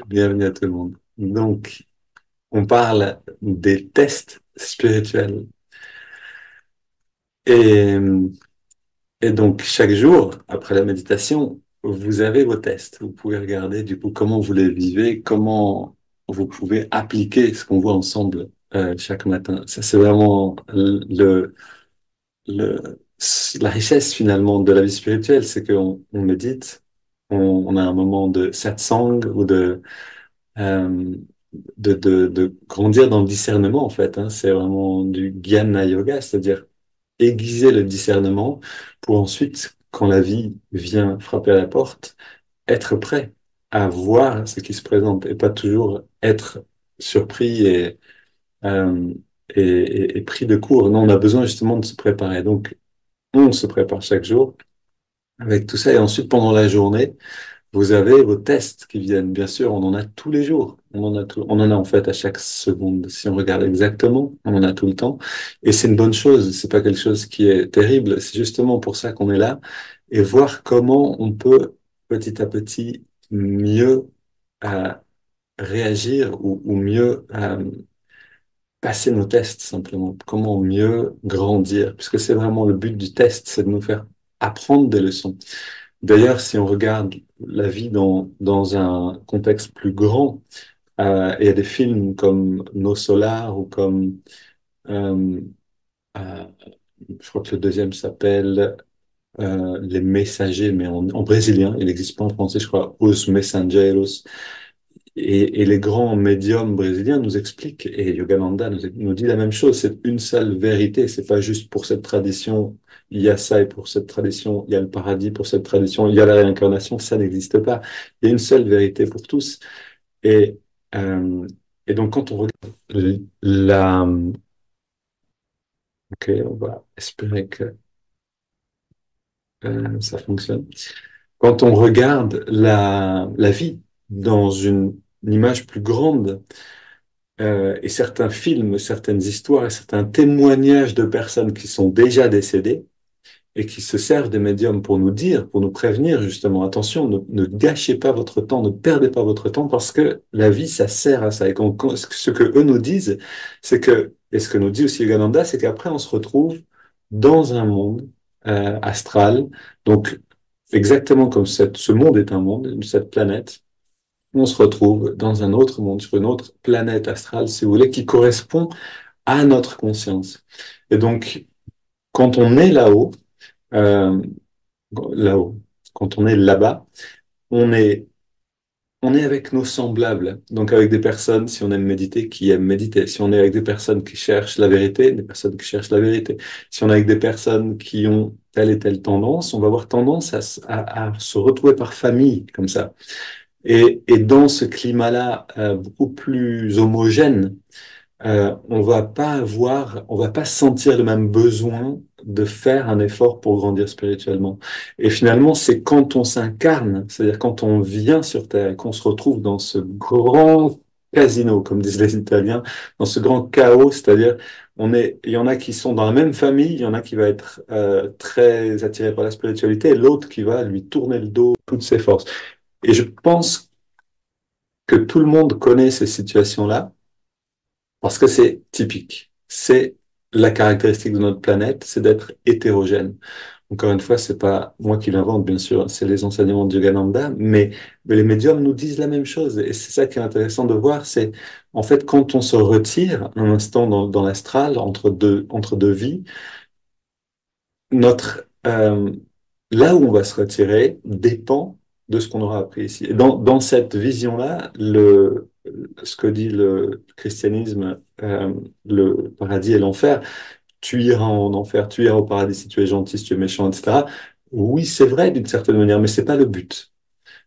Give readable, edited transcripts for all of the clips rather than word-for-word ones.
Bienvenue à tout le monde. Donc, on parle des tests spirituels. Et, et donc, chaque jour, après la méditation, vous avez vos tests. Vous pouvez regarder du coup comment vous les vivez, comment vous pouvez appliquer ce qu'on voit ensemble chaque matin. Ça, c'est vraiment le, la richesse finalement de la vie spirituelle, c'est qu'on médite, on a un moment de satsang ou euh, de grandir dans le discernement, en fait. Hein. C'est vraiment du Jnana Yoga, c'est-à-dire aiguiser le discernement pour ensuite, quand la vie vient frapper à la porte, être prêt à voir ce qui se présente et pas toujours être surpris euh, et pris de court. Non, on a besoin justement de se préparer. Donc, on se prépare chaque jour avec tout ça et ensuite, pendant la journée, vous avez vos tests qui viennent, bien sûr, on en a tous les jours. On en a en fait à chaque seconde. Si on regarde exactement, on en a tout le temps. Et c'est une bonne chose. C'est pas quelque chose qui est terrible. C'est justement pour ça qu'on est là et voir comment on peut petit à petit mieux euh, réagir ou mieux passer nos tests simplement. Comment mieux grandir, puisque c'est vraiment le but du test, c'est de nous faire apprendre des leçons. D'ailleurs, si on regarde la vie dans un contexte plus grand, il y a des films comme Nos Solar ou comme, euh, euh, je crois que le deuxième s'appelle Les Messagers, mais en brésilien, il n'existe pas en français, je crois, Os Mensageiros. Et les grands médiums brésiliens nous expliquent, et Yogananda nous dit la même chose, c'est une seule vérité, c'est pas juste pour cette tradition, il y a ça, et pour cette tradition, il y a le paradis, pour cette tradition, il y a la réincarnation, ça n'existe pas. Il y a une seule vérité pour tous. Et, euh, et donc, quand on regarde la... Ok, on va espérer que ça fonctionne. Quand on regarde la vie dans une image plus grande, et certains films, certaines histoires et certains témoignages de personnes qui sont déjà décédées et qui se servent des médiums pour nous dire, pour nous prévenir justement, attention, ne gâchez pas votre temps, ne perdez pas votre temps parce que la vie, ça sert à ça. Et ce que eux nous disent, c'est que, et ce que nous dit aussi Yogananda, c'est qu'après on se retrouve dans un monde astral, donc exactement comme ce monde est un monde, cette planète, on se retrouve dans un autre monde, sur une autre planète astrale, si vous voulez, qui correspond à notre conscience. Et donc, quand on est là-haut, euh, là-haut, quand on est là-bas, on est, on est avec nos semblables, donc avec des personnes, si on aime méditer, qui aiment méditer. Si on est avec des personnes qui cherchent la vérité, des personnes qui cherchent la vérité. Si on est avec des personnes qui ont telle et telle tendance, on va avoir tendance à se retrouver par famille, comme ça. Et dans ce climat-là, beaucoup plus homogène, on va pas sentir le même besoin de faire un effort pour grandir spirituellement. Et finalement, c'est quand on s'incarne, c'est-à-dire quand on vient sur Terre, et qu'on se retrouve dans ce grand casino, comme disent les Italiens, dans ce grand chaos, c'est-à-dire il y en a qui sont dans la même famille, il y en a qui va être très attiré par la spiritualité, et l'autre qui va lui tourner le dos toutes ses forces. Et je pense que tout le monde connaît ces situations-là parce que c'est typique. C'est la caractéristique de notre planète, c'est d'être hétérogène. Encore une fois, c'est pas moi qui l'invente, bien sûr, c'est les enseignements de Yogananda, mais les médiums nous disent la même chose. Et c'est ça qui est intéressant de voir, c'est en fait quand on se retire un instant dans l'astral, entre deux vies, notre là où on va se retirer dépend de ce qu'on aura appris ici. Et dans cette vision-là, ce que dit le christianisme, le paradis et l'enfer, tu iras en enfer, tu iras au paradis si tu es gentil, si tu es méchant, etc. Oui, c'est vrai d'une certaine manière, mais c'est pas le but.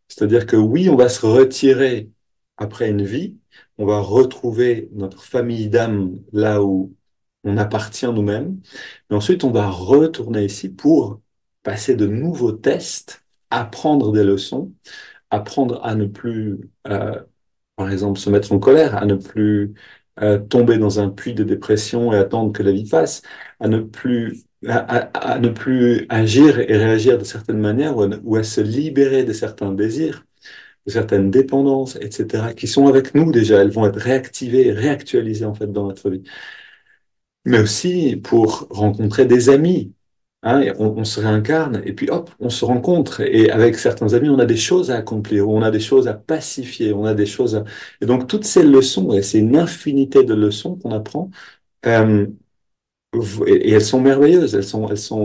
C'est-à-dire que oui, on va se retirer après une vie, on va retrouver notre famille d'âme là où on appartient nous-mêmes, mais ensuite on va retourner ici pour passer de nouveaux tests, apprendre des leçons, apprendre à ne plus, par exemple, se mettre en colère, à ne plus tomber dans un puits de dépression et attendre que la vie passe, à ne plus agir et réagir de certaines manières ou à se libérer de certains désirs de certaines dépendances, etc., qui sont avec nous déjà. Elles vont être réactivées et réactualisées en fait dans notre vie. Mais aussi pour rencontrer des amis. Hein, et on se réincarne et puis hop, on se rencontre. Et avec certains amis, on a des choses à accomplir, on a des choses à pacifier, on a des choses à... Et donc toutes ces leçons, et c'est une infinité de leçons qu'on apprend, euh, et elles sont merveilleuses,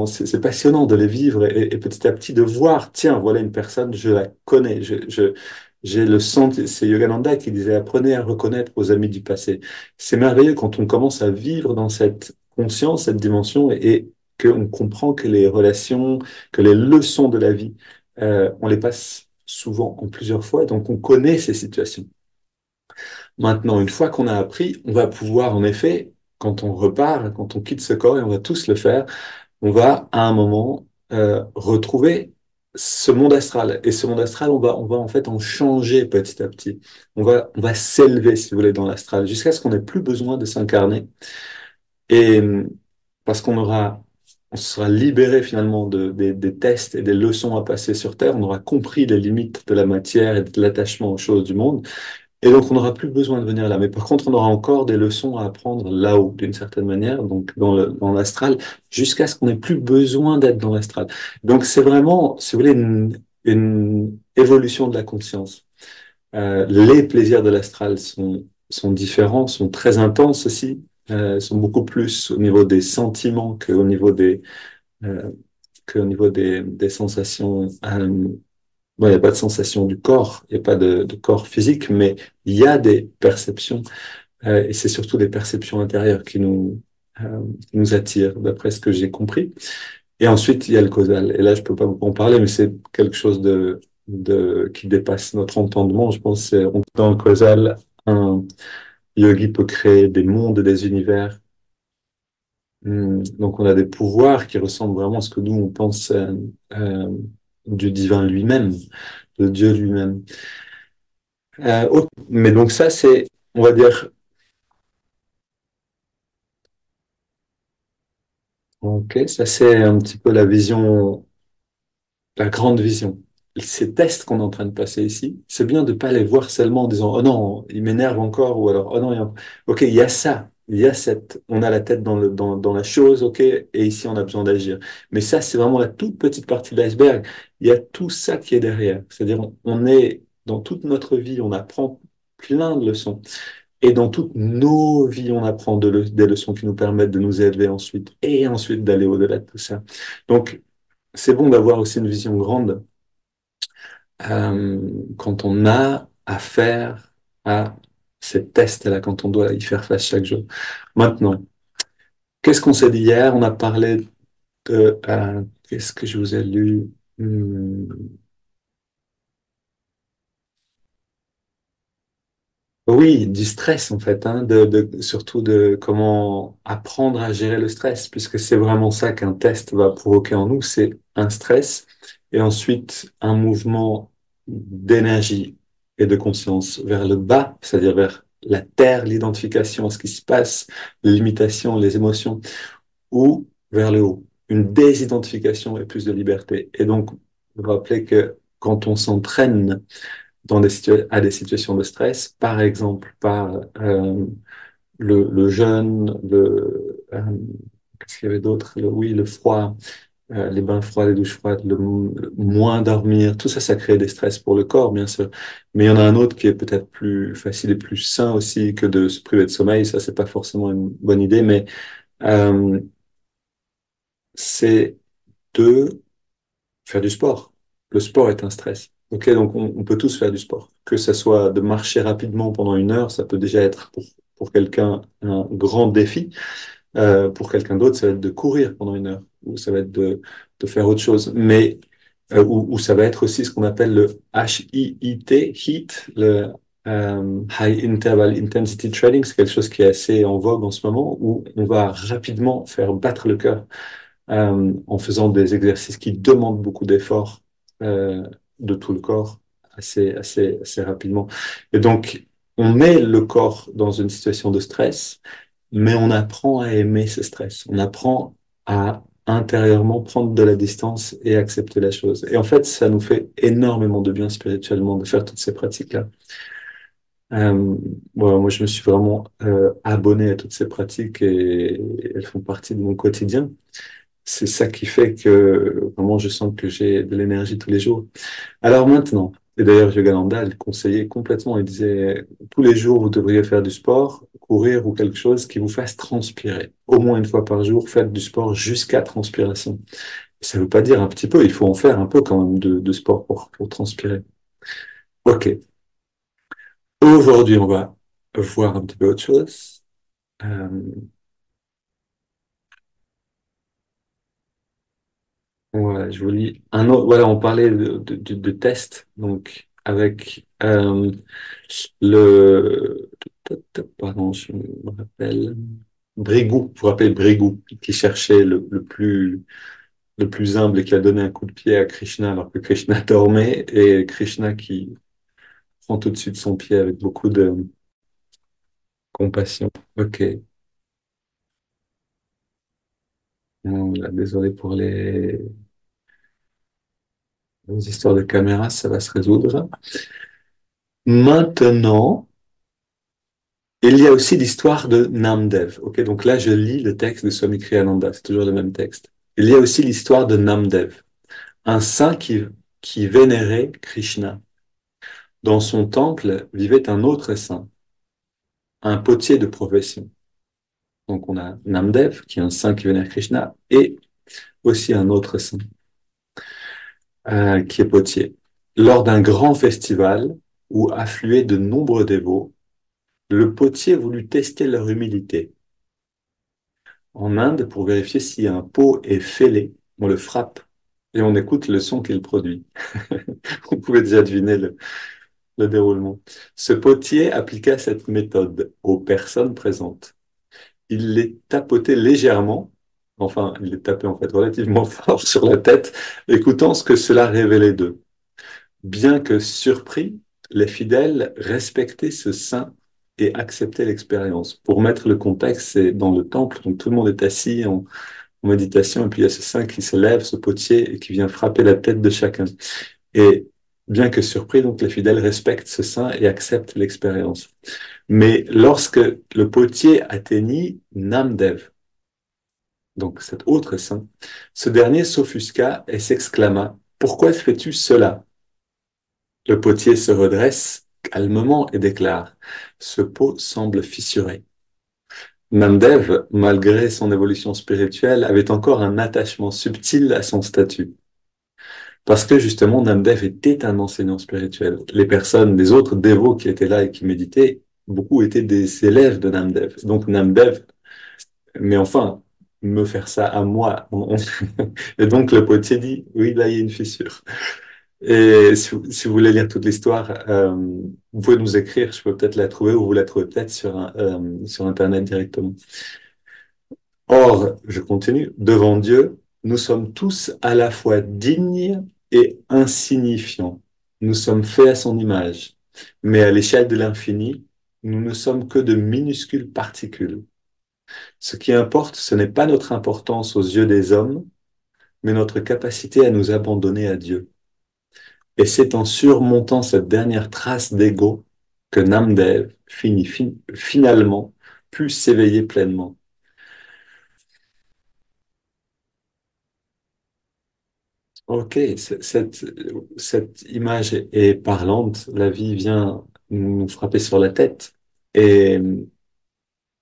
c'est passionnant de les vivre et petit à petit de voir, tiens, voilà une personne, je la connais, j'ai le sentiment, c'est Yogananda qui disait, apprenez à reconnaître vos amis du passé. C'est merveilleux quand on commence à vivre dans cette conscience, cette dimension et qu'on comprend que les relations, que les leçons de la vie, on les passe souvent en plusieurs fois, donc on connaît ces situations. Maintenant, une fois qu'on a appris, on va pouvoir, en effet, quand on repart, quand on quitte ce corps, et on va tous le faire, on va à un moment retrouver ce monde astral. Et ce monde astral, on va en fait en changer petit à petit. On va s'élever, si vous voulez, dans l'astral, jusqu'à ce qu'on n'ait plus besoin de s'incarner. Et parce on sera libéré finalement des tests et des leçons à passer sur Terre, on aura compris les limites de la matière et de l'attachement aux choses du monde. Et donc, on n'aura plus besoin de venir là. Mais par contre, on aura encore des leçons à apprendre là-haut, d'une certaine manière, donc dans l'astral, jusqu'à ce qu'on n'ait plus besoin d'être dans l'astral. Donc, c'est vraiment, si vous voulez, une évolution de la conscience. Les plaisirs de l'astral sont différents, sont très intenses aussi, sont beaucoup plus au niveau des sentiments euh, qu'au niveau des sensations. Bon, il n'y a pas de sensation du corps, il n'y a pas de corps physique, mais il y a des perceptions, et c'est surtout des perceptions intérieures qui nous attirent, d'après ce que j'ai compris. Et ensuite, il y a le causal. Et là, je peux pas beaucoup en parler, mais c'est quelque chose qui dépasse notre entendement. Je pense que dans le causal, un yogi peut créer des mondes, des univers. Donc, on a des pouvoirs qui ressemblent vraiment à ce que nous, on pense euh, du divin lui-même, de Dieu lui-même. Mais donc ça, c'est, on va dire, ok, ça c'est un petit peu la vision, la grande vision. Ces tests qu'on est en train de passer ici, c'est bien de pas les voir seulement en disant, oh non, il m'énerve encore, ou alors, oh non, ok, il y a ça, il y a on a la tête dans la chose, ok, et ici on a besoin d'agir. Mais ça, c'est vraiment la toute petite partie de l'iceberg. Il y a tout ça qui est derrière. C'est-à-dire, on est, dans toute notre vie, on apprend plein de leçons. Et dans toutes nos vies, on apprend des leçons qui nous permettent de nous élever ensuite et ensuite d'aller au-delà de tout ça. Donc, c'est bon d'avoir aussi une vision grande quand on a affaire à ces tests-là, quand on doit y faire face chaque jour. Maintenant, qu'est-ce qu'on s'est dit hier? On a parlé qu'est-ce que je vous ai lu? Hmm, Oui, du stress en fait, hein, surtout de comment apprendre à gérer le stress, puisque c'est vraiment ça qu'un test va provoquer en nous, c'est un stress et ensuite un mouvement d'énergie et de conscience vers le bas, c'est-à-dire vers la terre, l'identification à ce qui se passe, les limitations, les émotions, ou vers le haut, une désidentification et plus de liberté. Et donc, vous vous rappelez que quand on s'entraîne à des situations de stress, par exemple par le jeûne, qu'est-ce qu'il y avait d'autre? Oui, le froid, les bains froids, les douches froides, le moins dormir, tout ça, ça crée des stress pour le corps, bien sûr. Mais il y en a un autre qui est peut-être plus facile et plus sain aussi que de se priver de sommeil. Ça, c'est pas forcément une bonne idée, mais euh, c'est de faire du sport. Le sport est un stress. Ok, donc on peut tous faire du sport. Que ça soit de marcher rapidement pendant 1 heure, ça peut déjà être pour quelqu'un un grand défi. Pour quelqu'un d'autre, ça va être de courir pendant 1 heure, ou ça va être de faire autre chose. Mais ou ça va être aussi ce qu'on appelle le HIIT, HIIT, le High Interval Intensity Training. C'est quelque chose qui est assez en vogue en ce moment, où on va rapidement faire battre le cœur en faisant des exercices qui demandent beaucoup d'efforts euh, de tout le corps assez rapidement. Et donc, on met le corps dans une situation de stress, mais on apprend à aimer ce stress. On apprend à intérieurement prendre de la distance et accepter la chose. Et en fait, ça nous fait énormément de bien spirituellement de faire toutes ces pratiques-là. Euh, moi, je me suis vraiment abonné à toutes ces pratiques et elles font partie de mon quotidien. C'est ça qui fait que vraiment je sens que j'ai de l'énergie tous les jours. Alors maintenant, et d'ailleurs Yogananda le conseillait complètement, il disait tous les jours vous devriez faire du sport, courir ou quelque chose qui vous fasse transpirer. Au moins une fois par jour, faites du sport jusqu'à transpiration. Ça ne veut pas dire un petit peu, il faut en faire un peu quand même de sport pour transpirer. Ok, aujourd'hui on va voir un petit peu autre chose. Euh, voilà, je vous lis un autre. Voilà, on parlait de tests, donc avec le. Pardon, je me rappelle. Brégou, vous vous rappelez Brégou, qui cherchait le plus humble et qui a donné un coup de pied à Krishna alors que Krishna dormait, et Krishna qui prend tout de suite son pied avec beaucoup de compassion. Ok. Voilà, désolé pour les histoires de caméra, ça va se résoudre. Maintenant. Il y a aussi l'histoire de Namdev. Ok, donc là, je lis le texte de Swami Kriyananda, c'est toujours le même texte. Il y a aussi l'histoire de Namdev, un saint qui vénérait Krishna. Dans son temple vivait un autre saint, un potier de profession. Donc on a Namdev, qui est un saint qui vénère Krishna, et aussi un autre saint, qui est potier. Lors d'un grand festival où affluaient de nombreux dévots, le potier voulut tester leur humilité. En Inde, pour vérifier si un pot est fêlé, on le frappe et on écoute le son qu'il produit. Vous pouvez déjà deviner le déroulement. Ce potier appliqua cette méthode aux personnes présentes. Il les tapotait légèrement, enfin, il les tapait en fait relativement fort sur la tête, écoutant ce que cela révélait d'eux. Bien que surpris, les fidèles respectaient ce saint et acceptaient l'expérience. Pour mettre le contexte, c'est dans le temple, donc tout le monde est assis en méditation, et puis il y a ce saint qui se lève, ce potier, et qui vient frapper la tête de chacun. Et bien que surpris, donc les fidèles respectent ce saint et acceptent l'expérience. Mais lorsque le potier atteignit Namdev, donc cet autre saint, ce dernier s'offusqua et s'exclama: Pourquoi fais-tu cela? Le potier se redresse calmement et déclare: Ce pot semble fissuré. Namdev, malgré son évolution spirituelle, avait encore un attachement subtil à son statut. Parce que justement, Namdev était un enseignant spirituel. Les personnes, les autres dévots qui étaient là et qui méditaient, beaucoup étaient des élèves de Namdev. Donc Namdev, mais enfin, me faire ça à moi. Et donc le potier dit, oui, là, il y a une fissure. Et si vous voulez lire toute l'histoire, vous pouvez nous écrire, je peux peut-être la trouver ou vous la trouvez peut-être sur Internet directement. Or, je continue, devant Dieu, nous sommes tous à la fois dignes et insignifiants. Nous sommes faits à son image, mais à l'échelle de l'infini, nous ne sommes que de minuscules particules. Ce qui importe, ce n'est pas notre importance aux yeux des hommes, mais notre capacité à nous abandonner à Dieu. Et c'est en surmontant cette dernière trace d'ego que Namdev finalement pu s'éveiller pleinement. Ok, cette image est parlante. La vie vient nous frapper sur la tête. Et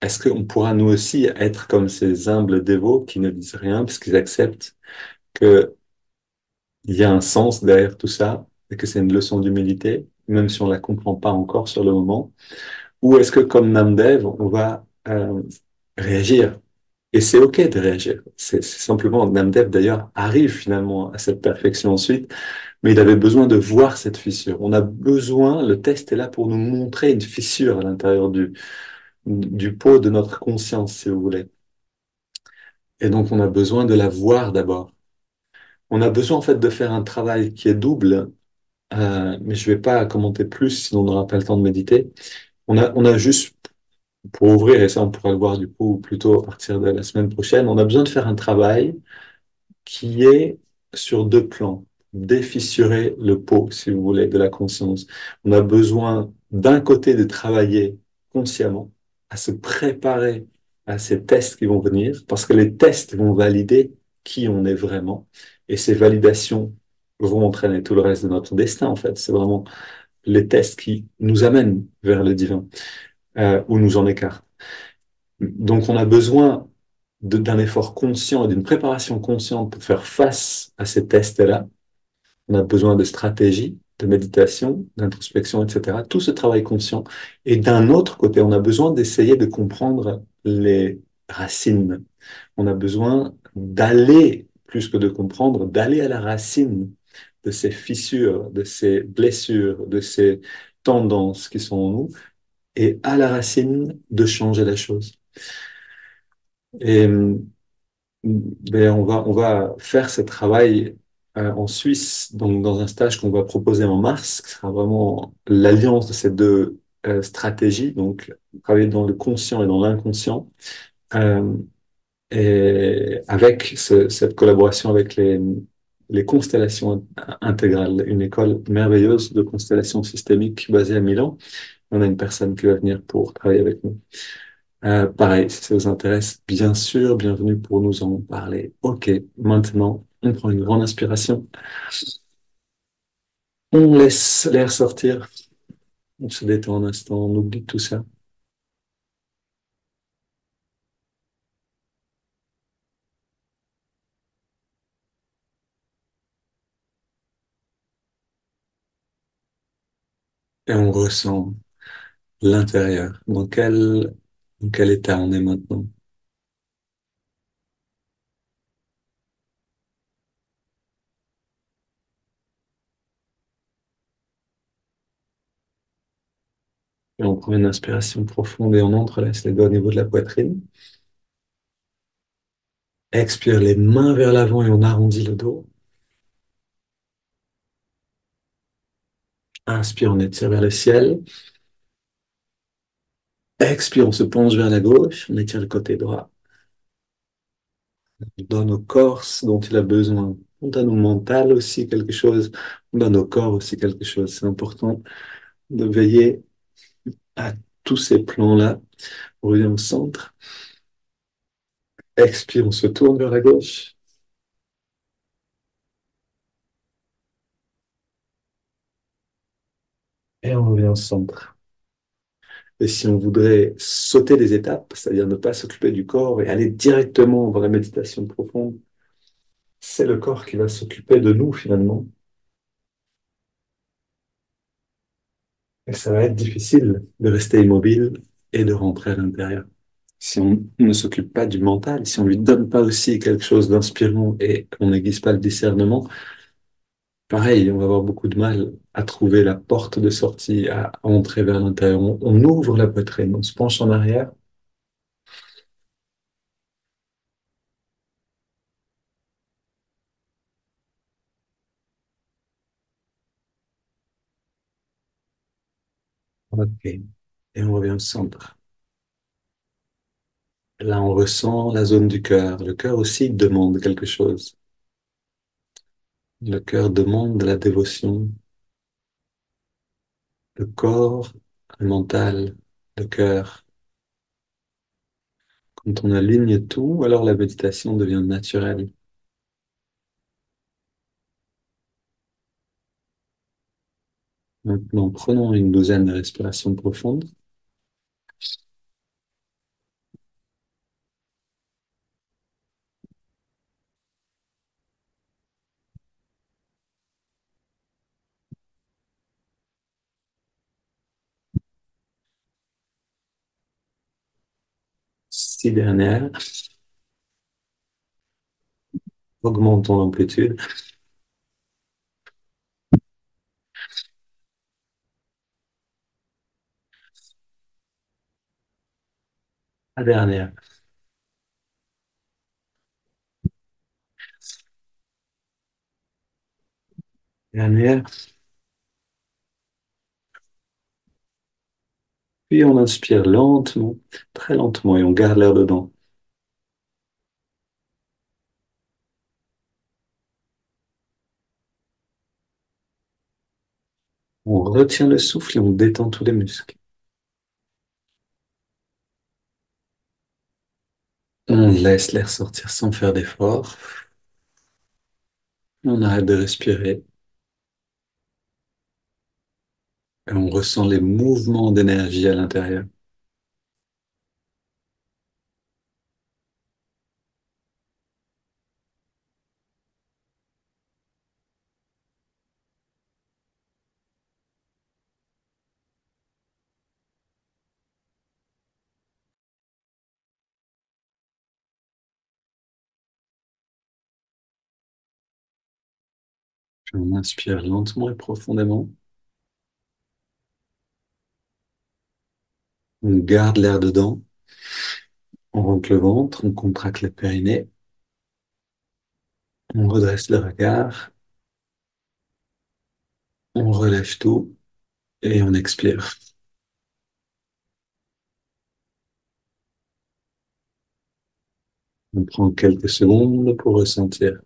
est-ce qu'on pourra nous aussi être comme ces humbles dévots qui ne disent rien parce qu'ils acceptent qu'il y a un sens derrière tout ça et que c'est une leçon d'humilité, même si on la comprend pas encore sur le moment? Ou est-ce que, comme Namdev, on va réagir? Et c'est OK de réagir. C'est simplement, Namdev d'ailleurs arrive finalement à cette perfection ensuite, mais il avait besoin de voir cette fissure. On a besoin, le test est là pour nous montrer une fissure à l'intérieur du pot de notre conscience, si vous voulez. Et donc, on a besoin de la voir d'abord. On a besoin en fait de faire un travail qui est double, mais je vais pas commenter plus, sinon on n'aura pas le temps de méditer. On a juste, pour ouvrir, et ça on pourra le voir du coup plutôt à partir de la semaine prochaine, on a besoin de faire un travail qui est sur deux plans. Défissurer le pot, si vous voulez, de la conscience. On a besoin d'un côté de travailler consciemment, à se préparer à ces tests qui vont venir, parce que les tests vont valider qui on est vraiment, et ces validations vont entraîner tout le reste de notre destin, en fait. C'est vraiment les tests qui nous amènent vers le divin, ou nous en écartent. Donc, on a besoin d'un effort conscient et d'une préparation consciente pour faire face à ces tests-là. On a besoin de stratégies, de méditation, d'introspection, etc. Tout ce travail conscient. Et d'un autre côté, on a besoin d'essayer de comprendre les racines. On a besoin d'aller, plus que de comprendre, d'aller à la racine de ces fissures, de ces blessures, de ces tendances qui sont en nous, et à la racine de changer la chose. Et ben, on va faire ce travail en Suisse, donc dans un stage qu'on va proposer en mars, qui sera vraiment l'alliance de ces deux stratégies, donc travailler dans le conscient et dans l'inconscient, euh, et avec cette collaboration avec les constellations intégrales, une école merveilleuse de constellations systémiques basée à Milan. On a une personne qui va venir pour travailler avec nous. Pareil, si ça vous intéresse, bien sûr, bienvenue pour nous en parler. Ok, maintenant, on prend une grande inspiration, on laisse l'air sortir, on se détend un instant, on oublie tout ça, et on ressent l'intérieur. Dans quel état on est maintenant? Et on prend une inspiration profonde et on entrelace les doigts au niveau de la poitrine. Expire les mains vers l'avant et on arrondit le dos. Inspire, on étire vers le ciel. Expire, on se penche vers la gauche, on étire le côté droit. On donne au corps ce dont il a besoin. On donne au mental aussi quelque chose. On donne au corps aussi quelque chose. C'est important de veiller à tous ces plans-là. On revient au centre. Expire, on se tourne vers la gauche. Et on revient au centre. Et si on voudrait sauter des étapes, c'est-à-dire ne pas s'occuper du corps et aller directement dans la méditation profonde, c'est le corps qui va s'occuper de nous finalement. Et ça va être difficile de rester immobile et de rentrer à l'intérieur. Si on ne s'occupe pas du mental, si on lui donne pas aussi quelque chose d'inspirant et qu'on n'aiguise pas le discernement, pareil, on va avoir beaucoup de mal à trouver la porte de sortie, à entrer vers l'intérieur. On ouvre la poitrine, on se penche en arrière. Ok. Et on revient au centre. Là, on ressent la zone du cœur. Le cœur aussi demande quelque chose. Le cœur demande de la dévotion. Le corps, le mental, le cœur. Quand on aligne tout, alors la méditation devient naturelle. Maintenant, prenons une douzaine de respirations profondes. Six dernières. Augmentons l'amplitude. La dernière. Dernière. Puis on inspire lentement, très lentement, et on garde l'air dedans. retient le souffle et on détend tous les muscles. On laisse l'air sortir sans faire d'effort. On arrête de respirer et on ressent les mouvements d'énergie à l'intérieur. Puis on inspire lentement et profondément. On garde l'air dedans. On rentre le ventre, on contracte le périnée. On redresse le regard. On relève tout et on expire. On prend quelques secondes pour ressentir.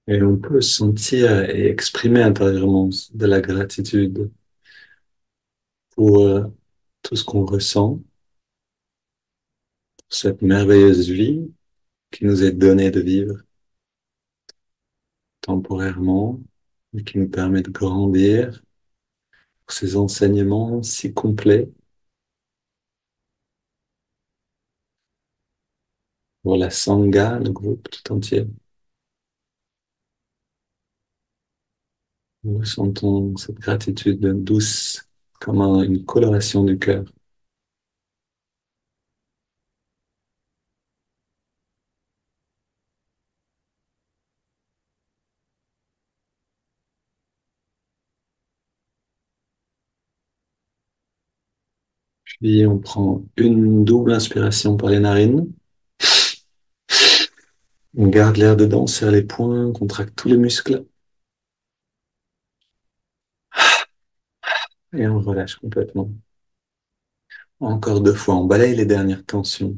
Et on peut sentir et exprimer intérieurement de la gratitude pour tout ce qu'on ressent, cette merveilleuse vie qui nous est donnée de vivre temporairement et qui nous permet de grandir pour ces enseignements si complets pour la Sangha, le groupe tout entier. Nous ressentons cette gratitude douce comme une coloration du cœur. Puis on prend une double inspiration par les narines. On garde l'air dedans, on serre les poings, on contracte tous les muscles et on relâche complètement. Encore deux fois, on balaye les dernières tensions.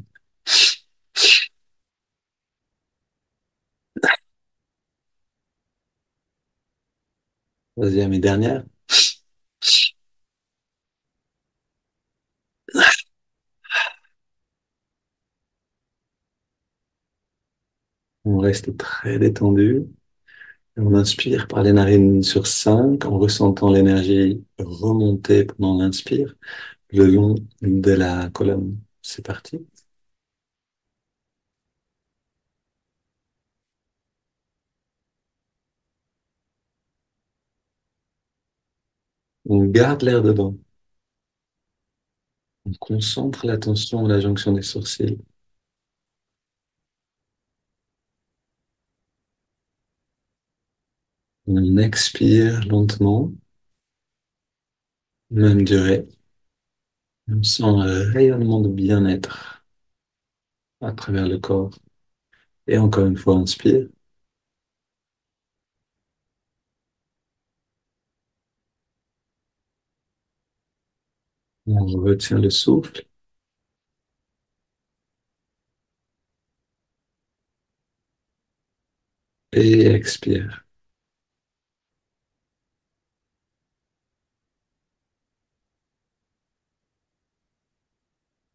Troisième et dernière. On reste très détendu. On inspire par les narines sur 5 en ressentant l'énergie remonter pendant l'inspire le long de la colonne. C'est parti. On garde l'air dedans. On concentre l'attention à la jonction des sourcils. On expire lentement, même durée. On sent un rayonnement de bien-être à travers le corps. Et encore une fois, on inspire. On retient le souffle et expire.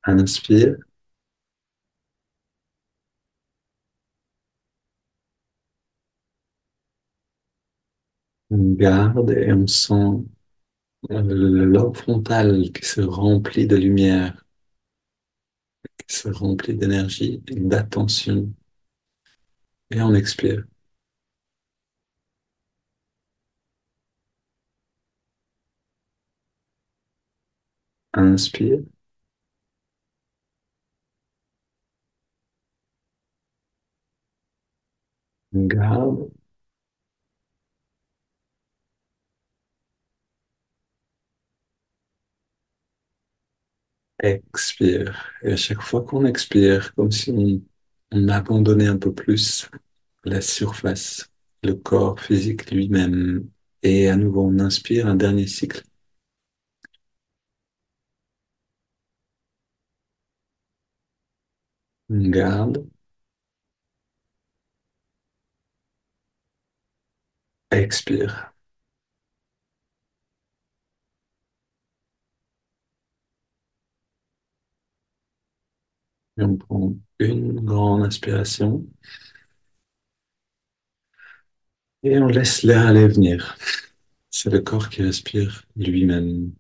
Inspire, on garde et on sent le lobe frontal qui se remplit de lumière, qui se remplit d'énergie et d'attention. Et on expire. Inspire, on garde, expire. Et à chaque fois qu'on expire, comme si on abandonnait un peu plus la surface, le corps physique lui-même. Et à nouveau, on inspire un dernier cycle. On garde, expire. Et on prend une grande inspiration et on laisse l'air aller venir. C'est le corps qui respire lui-même.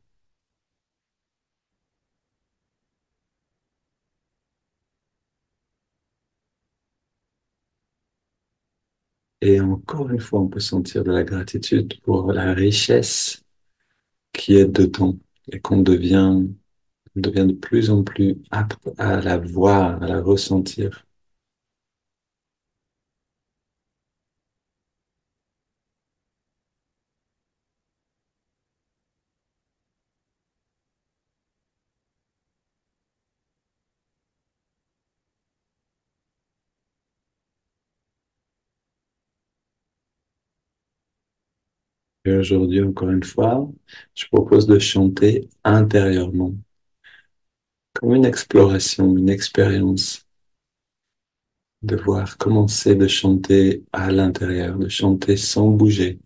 Et encore une fois, on peut sentir de la gratitude pour la richesse qui est dedans et on devient de plus en plus apte à la voir, à la ressentir. Et aujourd'hui, encore une fois, je propose de chanter intérieurement, comme une exploration, une expérience, de voir comment c'est de chanter à l'intérieur, de chanter sans bouger,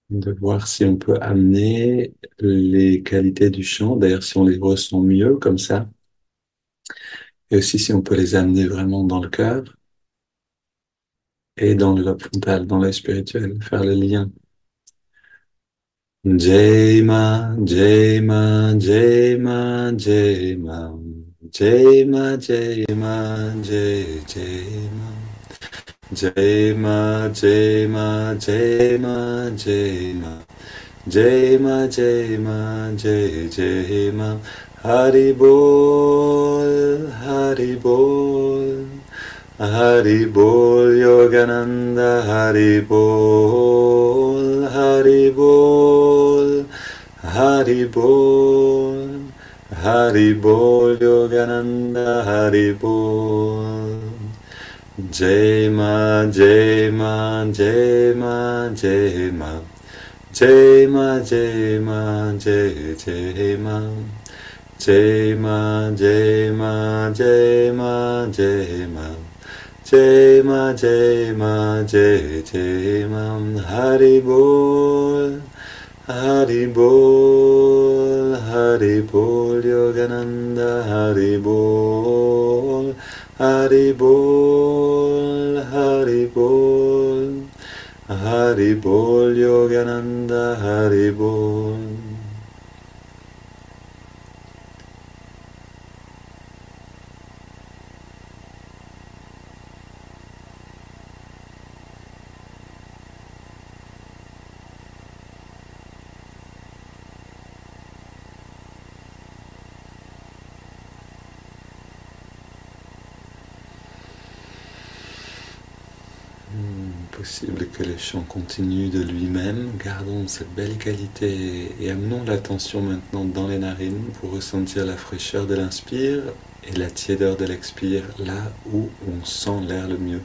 de voir si on peut amener les qualités du chant, d'ailleurs si on les ressent mieux comme ça, et aussi si on peut les amener vraiment dans le cœur et dans le lobe frontal, dans l'œil spirituel, faire le lien. Jema, Jema, Jema, Jema, Jema, Jema, Jai, Jema, Jema, Jema, Jema, Jema, Jema, Jema, Jai, Jema, Hari Bol, Hari Bol. Hari Bol Yogananda, Hari Bol, Hari Bol, Hari Bol, Hari Bol Yogananda, Hari Bol. Jai Ma, Jai Ma, Jai Ma, Jai Ma, Jai Ma, Jai Ma, Jai, Jai Ma. Jai Ma, Jai Ma, Jai Ma, Jai Ma. Jai Ma, Jai Ma, Jai, Jai Ma, Hari Bol, Hari Bol, Hari Bol, Yogananda, Hari Bol, Hari Bol, Hari Bol, Hari Bol, Yogananda, Hari Bol. Possible que le chant continue de lui-même. Gardons cette belle qualité et amenons l'attention maintenant dans les narines pour ressentir la fraîcheur de l'inspire et la tiédeur de l'expire là où on sent l'air le mieux.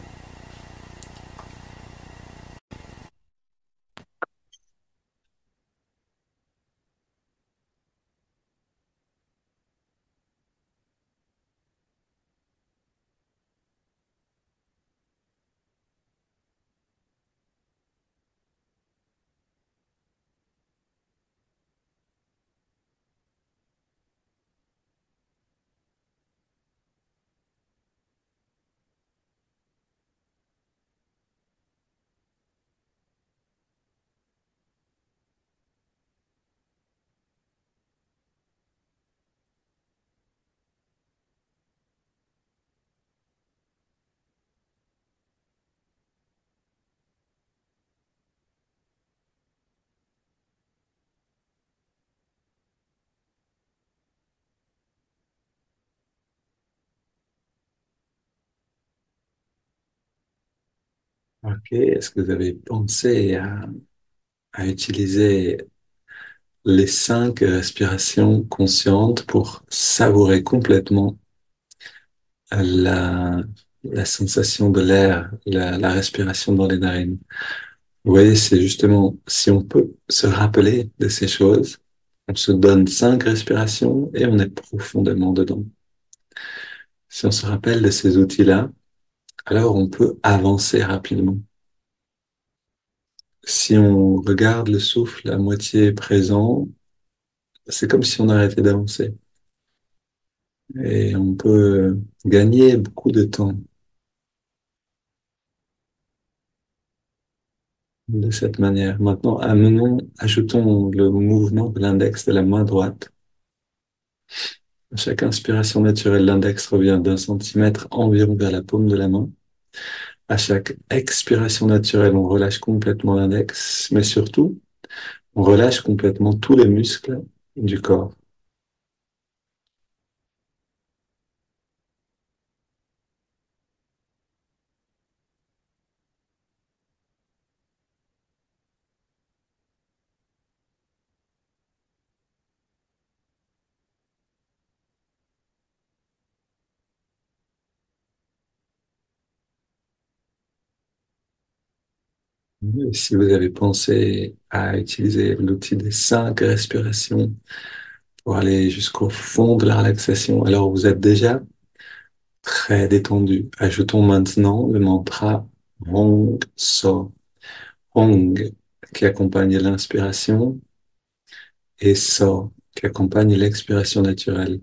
Ok, est-ce que vous avez pensé à utiliser les 5 respirations conscientes pour savourer complètement la la sensation de l'air, la respiration dans les narines. Vous voyez, c'est justement, si on peut se rappeler de ces choses, on se donne 5 respirations et on est profondément dedans. Si on se rappelle de ces outils-là, alors on peut avancer rapidement. Si on regarde le souffle à moitié présent, c'est comme si on arrêtait d'avancer. Et on peut gagner beaucoup de temps de cette manière. Maintenant, ajoutons le mouvement de l'index de la main droite. À chaque inspiration naturelle, l'index revient d'1 centimètre environ vers la paume de la main. À chaque expiration naturelle, on relâche complètement l'index, mais surtout, on relâche complètement tous les muscles du corps. Et si vous avez pensé à utiliser l'outil des 5 respirations pour aller jusqu'au fond de la relaxation, alors vous êtes déjà très détendu. Ajoutons maintenant le mantra Hong So. Hong qui accompagne l'inspiration et So qui accompagne l'expiration naturelle.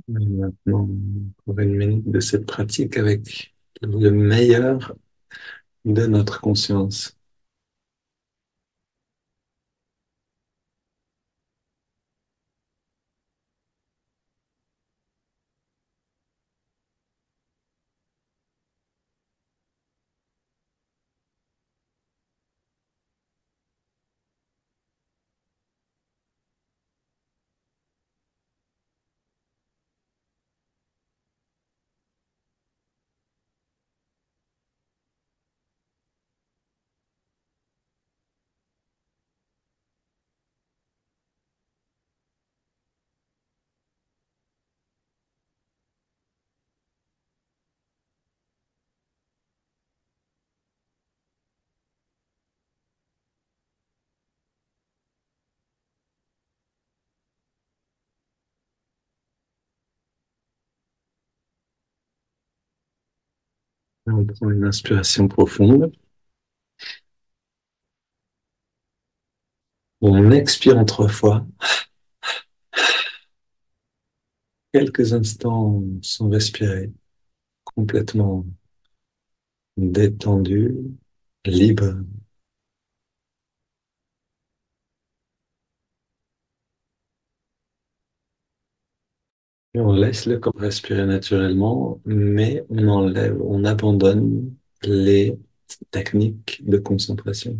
Maintenant, pour 1 minute de cette pratique avec le meilleur de notre conscience. On prend une inspiration profonde. On expire en 3 fois, quelques instants sans respirer, complètement détendu, libre. Et on laisse le corps respirer naturellement, mais on abandonne les techniques de concentration.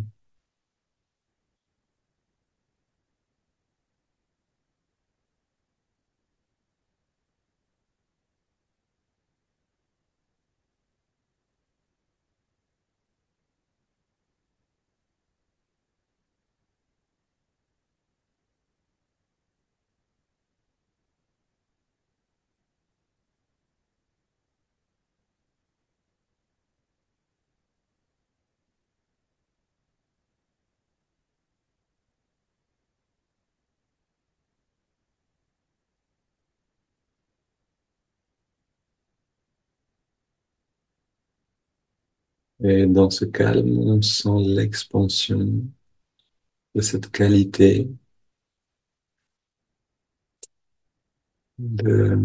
Et dans ce calme, on sent l'expansion de cette qualité de,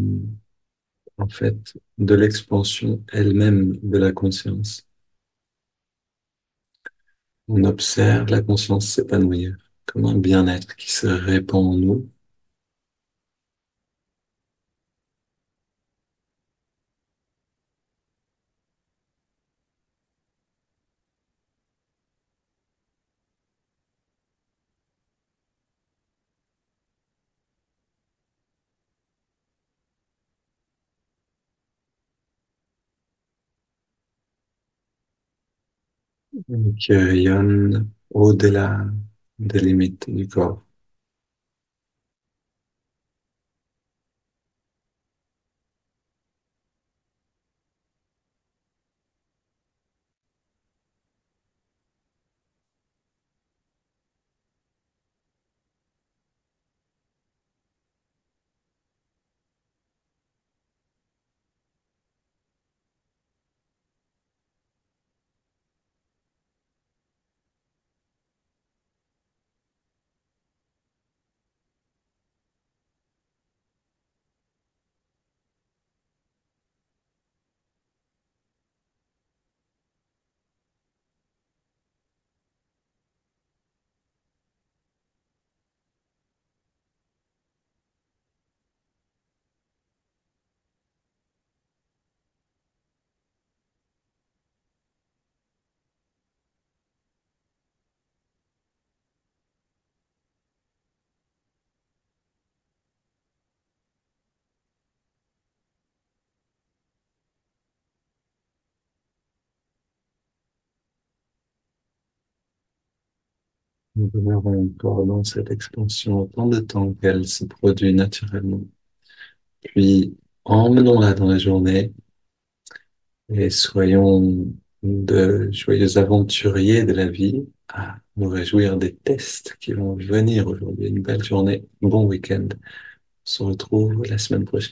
en fait, de l'expansion elle-même de la conscience. On observe la conscience s'épanouir comme un bien-être qui se répand en nous. Qui rayonne au-delà des limites du corps. Nous demeurons encore dans cette expansion autant de temps qu'elle se produit naturellement. Puis, emmenons-la dans la journée et soyons de joyeux aventuriers de la vie à nous réjouir des tests qui vont venir aujourd'hui. Une belle journée, bon week-end. On se retrouve la semaine prochaine.